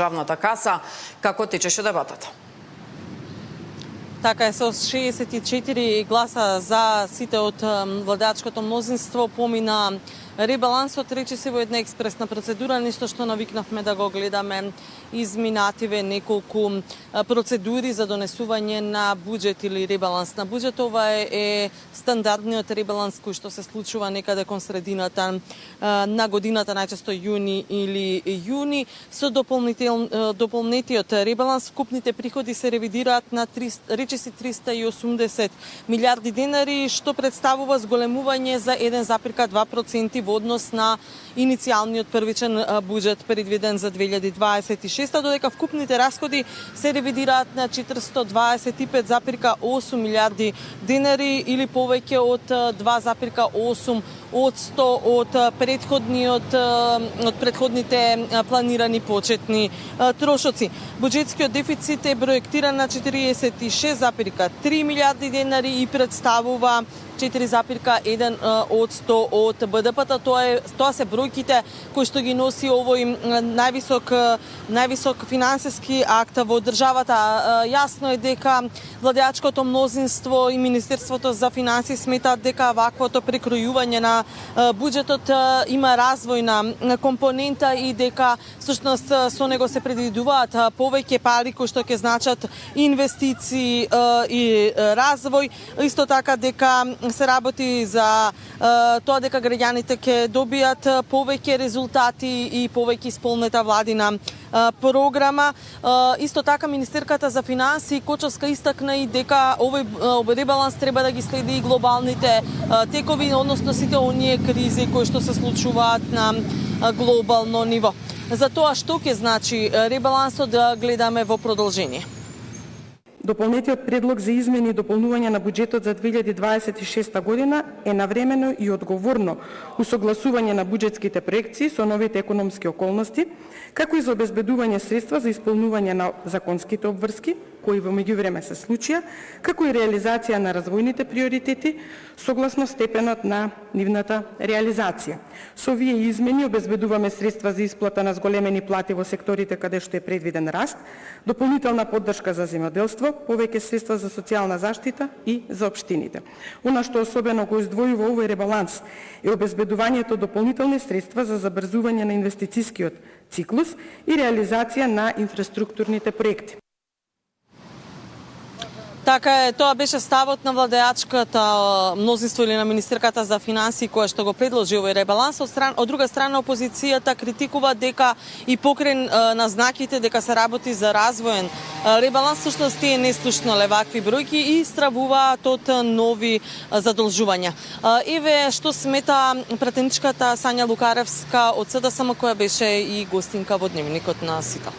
државната каса. Како течеше дебатата? Така е, со 64 гласа за, сите од владеачкото мнозинство помина ребалансот, речиси во една експресна процедура, нешто што навикнавме да го гледаме изминативе неколку процедури за донесување на буџет или ребаланс на буџет. Ова е стандардниот ребаланс кој што се случува некаде кон средината на годината, најчесто јуни или јуни. Со дополнетиот ребаланс вкупните приходи се ревидираат на речиси 380 милиарди денари, што представува зголемување за 1,2% во однос на иницијалниот првичен буџет предвиден за 2026, додека вкупните расходи се ревидираат на 425,8 милиарди денари или повеќе од 2,8% од предходните планирани почетни трошоци. Буџетскиот дефицит е проектиран на 46,3 милиарди денари и представува 4,1% од БДП-та. Тоа се бројките кои што ги носи овој највисок финансиски акт во државата. Јасно е дека владеачкото мнозинство и Министерството за финансии сметаат дека ваквото прекројување на буџетот има развојна компонента и дека всушност со него се предвидуваат повеќе пари кои што ќе значат инвестиции и развој. Исто така дека се работи за тоа дека граѓаните ќе добијат повеќе резултати и повеќе исполнета владина програма. Исто така министерката за финансии Кочовска истакна и дека овој ребаланс треба да ги следи и глобалните текови, односно сите оние кризи кои што се случуваат на глобално ниво. За тоа што ќе значи ребалансот да гледаме во продолжение. Дополнетиот предлог за измени и дополнување на буџетот за 2026 година е навремено и одговорно усогласување на буџетските проекции со новите економски околности, како и за обезбедување средства за исполнување на законските обврски, кои во меѓувреме се случија, како и реализација на развојните приоритети согласно степенот на нивната реализација. Со овие измени обезбедуваме средства за исплата на зголемени плати во секторите каде што е предвиден раст, дополнителна поддршка за земјоделство, повеќе средства за социјална заштита и за општините. Она што особено го издвојува овој ребаланс е обезбедувањето дополнителни средства за забрзување на инвестицискиот циклус и реализација на инфраструктурните проекти. Така е, тоа беше ставот на владеачката мнозинство или на министерката за финансии која што го предложи овој ребаланс. Од друга страна опозицијата критикува дека и покрај назнаките дека се работи за развоен ребаланс, всушност тие не слушнале вакви бројки и стравуваат од нови задолжувања. Еве што смета пратеничката Сања Лукаревска од СДСМ која беше и гостинка во дневникот на Сита.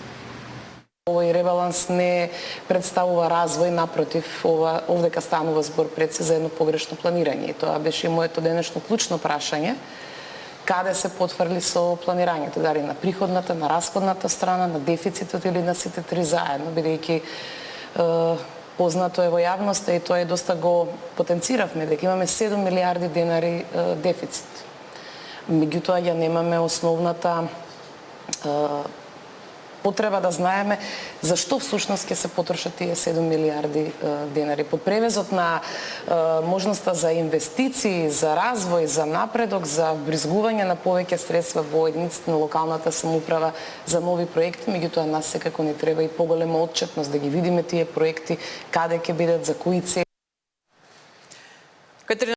Овој ребаланс не представува развој, напротив, овдека станува збор пред се за едно погрешно планирање. И тоа беше и моето денешно клучно прашање. Каде се потврли со планирањето? Дали на приходната, на расходната страна, на дефицитот или на сите три заедно, бидејќи познато е во јавноста и тоа е доста го потенциравме, дека имаме 7 милиарди денари дефицит. Меѓутоа ја немаме основната потреба да знаеме зашто всушност ќе се потрошат тие 7 милиарди денари. Под превезот на можноста за инвестиции, за развој, за напредок, за вбризгување на повеќе средства во единиците на локалната самоуправа за нови проекти, меѓутоа нас секако не треба и поголема отчетност да ги видиме тие проекти, каде ќе бидат, за кои цели.